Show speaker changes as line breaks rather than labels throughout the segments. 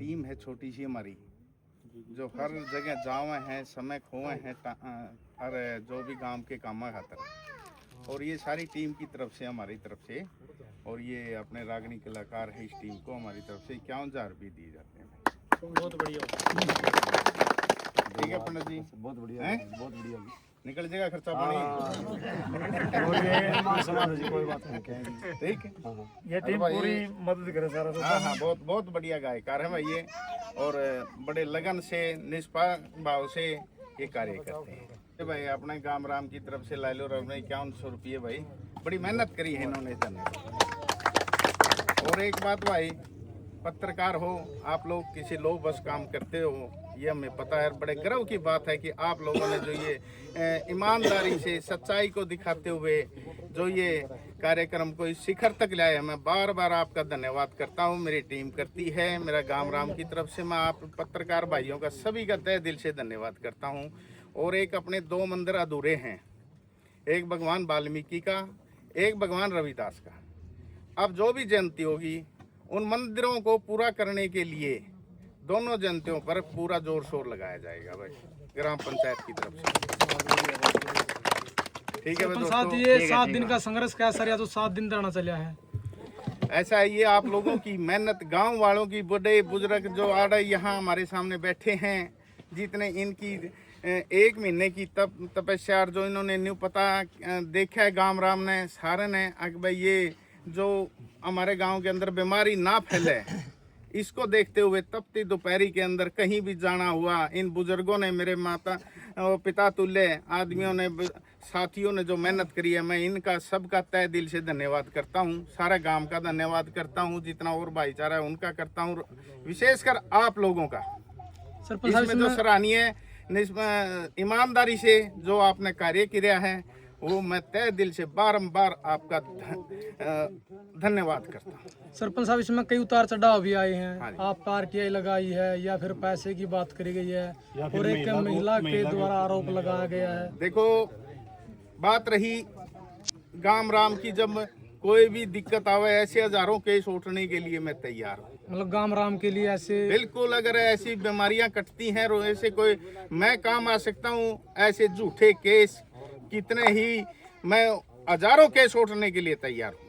Team है छोटी सी हमारी, जो हर जगह जावे हैं, समय खोए हैं, हर जो भी गांव के कामा खातर। और ये सारी टीम की तरफ से, हमारी तरफ से, और ये अपने रागनी कलाकार है, इस टीम को हमारी तरफ से 51,000 रुपये दिए जाते हैं।
बहुत बढ़िया,
ठीक है पंडित जी,
बहुत बढ़िया है, बहुत बढ़िया।
निकल जाएगा खर्चा पानी।
कोई बात नहीं,
ठीक है,
ये टीम पूरी मदद करे सारा।
हाँ हाँ, बहुत बहुत बढ़िया गायकार है भाई ये, और बड़े लगन से, निष्पक्ष भाव से ये कार्य करते हैं। भाई अपने गांव राम की तरफ से लाइलो रव ने 5100 रुपये भाई, बड़ी मेहनत करी है इन्होंने। और एक बात भाई, पत्रकार हो आप लोग, किसी लोग बस काम करते हो, ये हमें पता है। बड़े गर्व की बात है कि आप लोगों ने जो ये ईमानदारी से, सच्चाई को दिखाते हुए जो ये कार्यक्रम को इस शिखर तक लाया, मैं बार बार आपका धन्यवाद करता हूँ। मेरी टीम करती है, मेरा गांव राम की तरफ से मैं आप पत्रकार भाइयों का सभी का तहे दिल से धन्यवाद करता हूँ। और एक अपने 2 मंदिर अधूरे हैं, एक भगवान वाल्मीकि का, एक भगवान रविदास का। अब जो भी जयंती होगी उन मंदिरों को पूरा करने के लिए दोनों जयंतियों पर पूरा जोर शोर लगाया जाएगा भाई, ग्राम पंचायत की तरफ से। ठीक है भाई
साथ ये 7 दिन का संघर्ष कैसा रहा, तो 7 दिन रहना चला है।
ऐसा है, ये आप लोगों की मेहनत, गांव वालों की, बड़े बुजुर्ग जो आ रहे यहाँ हमारे सामने बैठे हैं, जितने इनकी 1 महीने की तपस्या जो इन्होंने न्यू पता देखा है गांव राम ने, सारे ने, भाई ये जो हमारे गांव के अंदर बीमारी ना फैले, इसको देखते हुए तपती दोपहरी के अंदर कहीं भी जाना हुआ, इन बुजुर्गों ने, मेरे माता पिता तुल्य आदमियों ने, साथियों ने जो मेहनत करी है, मैं इनका सबका तहे दिल से धन्यवाद करता हूँ। सारा गांव का धन्यवाद करता हूँ, जितना और भाईचारा है उनका करता हूँ, विशेषकर आप लोगों का। इसमें जो सराहनीय ईमानदारी से जो आपने कार्य किया है, वो मैं तहे दिल से बारंबार आपका धन्यवाद करता हूँ।
सरपंच साहब, इसमें कई उतार चढ़ाव भी आए हैं। आप पार्टियां लगाई है या फिर पैसे की बात करी गई है, और एक महिला के द्वारा आरोप लगाया गया है।
देखो, बात रही गांव राम की, जब कोई भी दिक्कत आवे, ऐसे हजारों केस उठने के लिए मैं तैयार हूँ।
मतलब गांव राम के लिए ऐसे
बिल्कुल, अगर ऐसी बीमारियां कटती हैं, ऐसे कोई मैं काम आ सकता हूँ, ऐसे झूठे केस कितने ही, मैं हजारों केस उठने के लिए तैयार हूँ।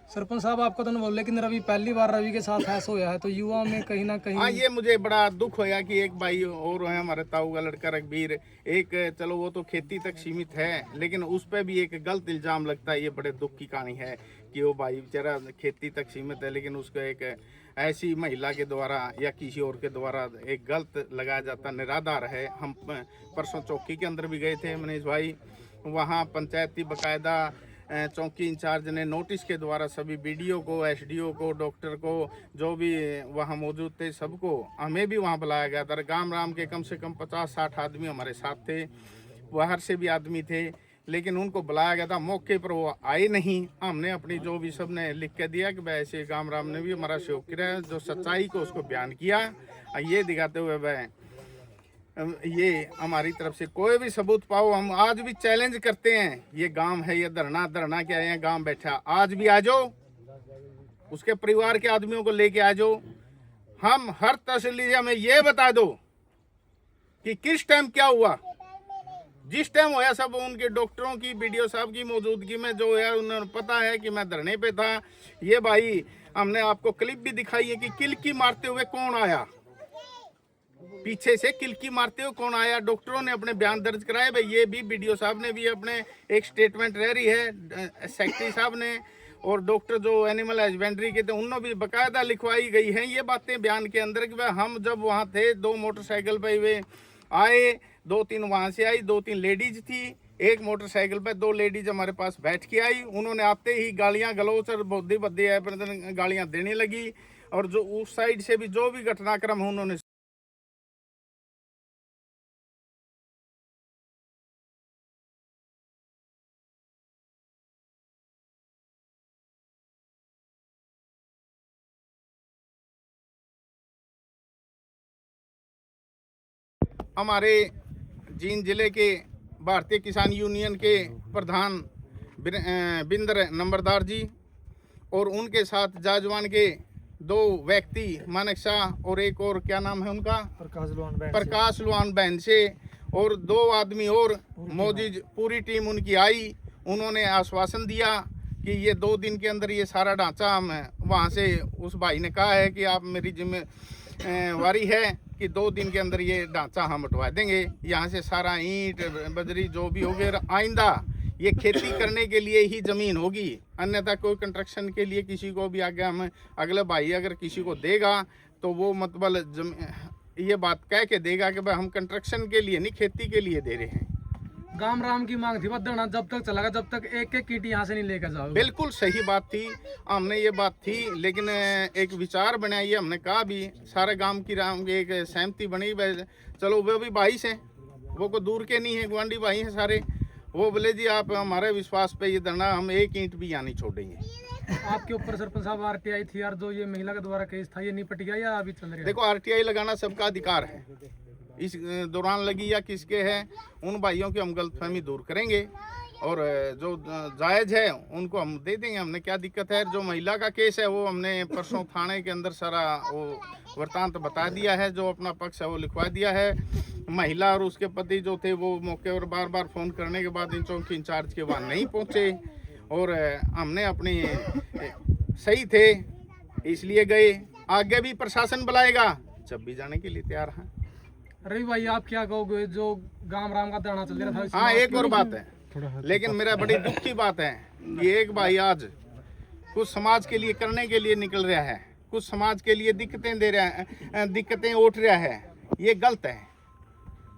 सरपंच साहब, आपका तो अनुभव, लेकिन रवि पहली बार रवि के साथ ऐसा हुआ है, तो युवा में कहीं ना कहीं।
हाँ, ये मुझे बड़ा दुख होया कि एक भाई और है हमारे ताऊ का लड़का रघबीर, एक चलो वो तो खेती तक सीमित है, लेकिन उस पर भी एक गलत इल्जाम लगता है। ये बड़े दुख की कहानी है कि वो भाई बेचारा खेती तक सीमित है, लेकिन उसको एक ऐसी महिला के द्वारा या किसी और के द्वारा एक गलत लगाया जाता, निराधार है। हम परसों चौकी के अंदर भी गए थे मनीष भाई, वहाँ पंचायती बाकायदा चौकी इंचार्ज ने नोटिस के द्वारा सभी बीडीओ को, एसडीओ को, डॉक्टर को, जो भी वहाँ मौजूद थे, सबको, हमें भी वहाँ बुलाया गया था। गांव राम के कम से कम 50-60 आदमी हमारे साथ थे, बाहर से भी आदमी थे, लेकिन उनको बुलाया गया था। मौके पर वो आए नहीं। हमने अपनी जो भी सब ने लिख के दिया कि भाई ऐसे गांव राम ने भी हमारा सहयोग किया, जो सच्चाई को उसको बयान किया, ये दिखाते हुए भाई ये हमारी तरफ से कोई भी सबूत पाओ, हम आज भी चैलेंज करते हैं। ये गांव है, ये धरना क्या है, गांव बैठा, आज भी आ जाओ, उसके परिवार के आदमियों को लेके आ जाओ। हम हर तसल्ली में ये बता दो कि किस टाइम क्या हुआ, जिस टाइम होया सब उनके डॉक्टरों की, बीडीओ साहब की मौजूदगी में जो है, उन्हें पता है कि मैं धरने पे था। ये भाई हमने आपको क्लिप भी दिखाई है कि किलकी मारते हुए कौन आया, पीछे से किलकी मारते हुए कौन आया। डॉक्टरों ने अपने बयान दर्ज कराए भाई, ये भी बीडीओ साहब ने भी अपने एक स्टेटमेंट रह रही है, सेक्रेटरी साहब ने, और डॉक्टर जो एनिमल हस्बेंड्री के थे उन्होंने भी बाकायदा लिखवाई गई हैं ये बातें बयान के अंदर कि हम जब वहाँ थे 2 मोटरसाइकिल पे वे आए, 2-3 वहाँ से आई, 2-3 लेडीज थी, एक मोटरसाइकिल पे 2 लेडीज हमारे पास बैठ के आई। उन्होंने आते ही गालियाँ गलौच और बौद्धि बद्दे गालियाँ देने लगी, और जो उस साइड से भी जो भी घटनाक्रम है उन्होंने हमारे जींद जिले के भारतीय किसान यूनियन के प्रधान बिंदर नंबरदार जी और उनके साथ जाजवान के दो व्यक्ति मानक शाह और एक और क्या नाम है उनका, प्रकाश लुआन बहन से, और 2 आदमी और मौजूद पूरी टीम उनकी आई। उन्होंने आश्वासन दिया कि ये 2 दिन के अंदर ये सारा ढांचा हम वहाँ से, उस भाई ने कहा है कि आप मेरी जिम्मेवारी है कि 2 दिन के अंदर ये ढांचा हम हटवा देंगे यहाँ से, सारा ईंट बजरी जो भी होगे। आइंदा ये खेती करने के लिए ही ज़मीन होगी, अन्यथा कोई कंस्ट्रक्शन के लिए किसी को भी आगे हम अगले भाई अगर किसी को देगा तो वो मतलब ये बात कह के देगा कि भाई हम कंस्ट्रक्शन के लिए नहीं, खेती के लिए दे रहे हैं।
गाम राम की मांग थी बदना जब तक चलेगा, जब तक एक एक ईंट यहाँ से नहीं लेकर जाओगे।
बिल्कुल सही बात थी, हमने ये बात थी, लेकिन एक विचार बनाई, हमने कहा भी सारे गांव की राम की एक सहमति बनी। चलो वो भी भाई से, वो को दूर के नहीं है, गुआंढी भाई हैं सारे। वो बोले जी आप हमारे विश्वास पे ये धरना, हम एक ईंट भी यहाँ नहीं छोड़ेंगे।
आपके ऊपर सरपंच साहब आरटीआई थी यार, जो ये महिला के द्वारा केस था, ये निपट गया या अभी चल रहा है?
देखो आरटीआई लगाना सबका अधिकार है, इस दौरान लगी या किसके है, उन भाइयों की हम गलतफहमी दूर करेंगे और जो जायज़ है उनको हम दे देंगे। हमने क्या दिक्कत है, जो महिला का केस है वो हमने परसों थाने के अंदर सारा वो वृतांत बता दिया है, जो अपना पक्ष है वो लिखवा दिया है। महिला और उसके पति जो थे वो मौके पर बार बार फ़ोन करने के बाद इन चौकी इंचार्ज के वहाँ नहीं पहुँचे, और हमने अपनी सही थे इसलिए गए। आगे भी प्रशासन बुलाएगा, जब भी जाने के लिए तैयार हैं।
रवि भाई आप क्या कहोगे, जो गाम राम का धरना चल रहा था?
हाँ एक और बात है, लेकिन मेरा बड़ी दुख की बात है कि एक भाई आज कुछ समाज के लिए करने के लिए निकल रहा है, कुछ समाज के लिए दिक्कतें दे रहा है, दिक्कतें उठ रहा है, ये गलत है।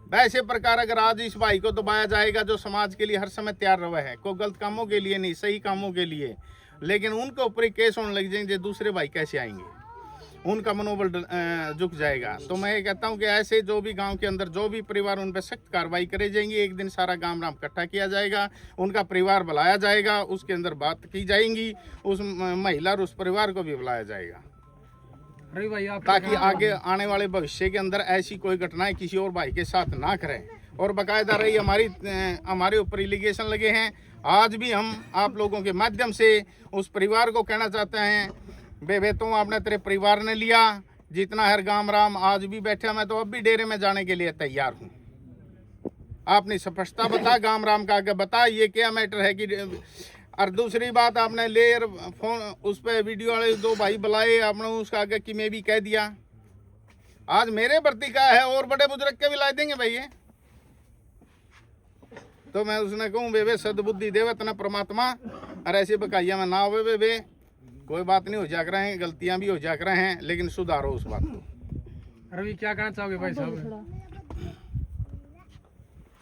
वैसे प्रकार अगर आज इस भाई को दबाया जाएगा जो समाज के लिए हर समय तैयार रहा है, कोई गलत कामों के लिए नहीं, सही कामों के लिए, लेकिन उनके ऊपर ही केस होने लग जाएंगे, दूसरे भाई कैसे आएंगे, उनका मनोबल झुक जाएगा। तो मैं ये कहता हूँ कि ऐसे जो भी गांव के अंदर जो भी परिवार, उन पर सख्त कार्रवाई करे जाएंगी। एक दिन सारा गांव राम इकट्ठा किया जाएगा, उनका परिवार बुलाया जाएगा, उसके अंदर बात की जाएंगी, उस महिला और उस परिवार को भी बुलाया जाएगा,
रवि भाई आप
ताकि आगे आने वाले भविष्य के अंदर ऐसी कोई घटनाएं किसी और भाई के साथ ना करें। और बाकायदा रही हमारे ऊपर एलिगेशन लगे हैं, आज भी हम आप लोगों के माध्यम से उस परिवार को कहना चाहते हैं, बे तुम आपने तेरे परिवार ने लिया जितना है गाम राम, आज भी बैठे, मैं तो अब भी डेरे में जाने के लिए तैयार हूँ। आपने स्पष्टता बता, गाम राम का आगे बता ये क्या मैटर है कि। और दूसरी बात, आपने लेयर फोन उस पर वीडियो वाले 2 भाई बुलाए, आपने उसका आगे कि मैं भी कह दिया। आज मेरे प्रति का है और बड़े बुजुर्ग के भी ला देंगे भैया, तो मैं उसने कहूँ बे सदबुद्धि देवत न परमात्मा, और ऐसे बकाइया में ना हो बे, कोई बात नहीं, हो जा कर रहे हैं, गलतियां भी हो जा कर रहे हैं, लेकिन सुधारो उस बात को।
रवि क्या कहना चाहोगे भाई साहब?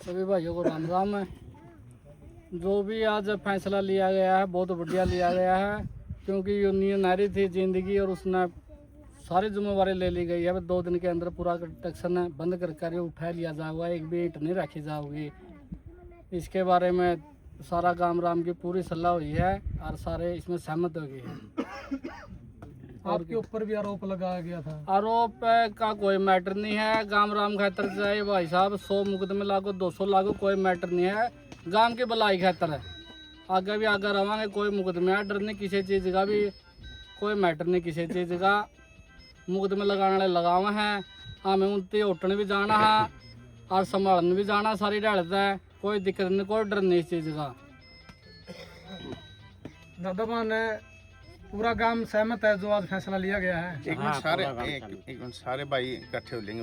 सभी भाइयों को राम राम है। जो भी आज फैसला लिया गया है बहुत बढ़िया लिया गया है, क्योंकि यूनियन नारी थी जिंदगी और उसने सारी जिम्मेवारी ले ली गई है। 2 दिन के अंदर पूरा कंस्ट्रक्शन बंद कर उठा लिया जाएगा, एक भी ईंट नहीं रखी जाओगी। इसके बारे में सारा गाम राम की पूरी सलाह हुई है और सारे इसमें सहमत हो गए हैं।
आपके ऊपर भी आरोप लगाया गया था?
आरोप का कोई मैटर नहीं है, गाम राम खातर चाहे भाई साहब 100 मुकदमे लागो 200 लागो, कोई मैटर नहीं है, गांव की भलाई खातर है। आगे भी आगे रवांगे, कोई मुकदमे डर नहीं किसी चीज़ का भी, कोई मैटर नहीं किसी चीज़ का। मुकदमे लगाने वाले लगावे हैं, हमें उनती उठने भी जाना है और संभालने भी जाना, सारी ढालता है, कोई दिक्कत नहीं, कोई डर नहीं इस चीज़ का।
दादाबान पूरा गांव सहमत है जो आज फैसला लिया गया है?
एक मिनट सारे भाई इकट्ठे हो लेंगे।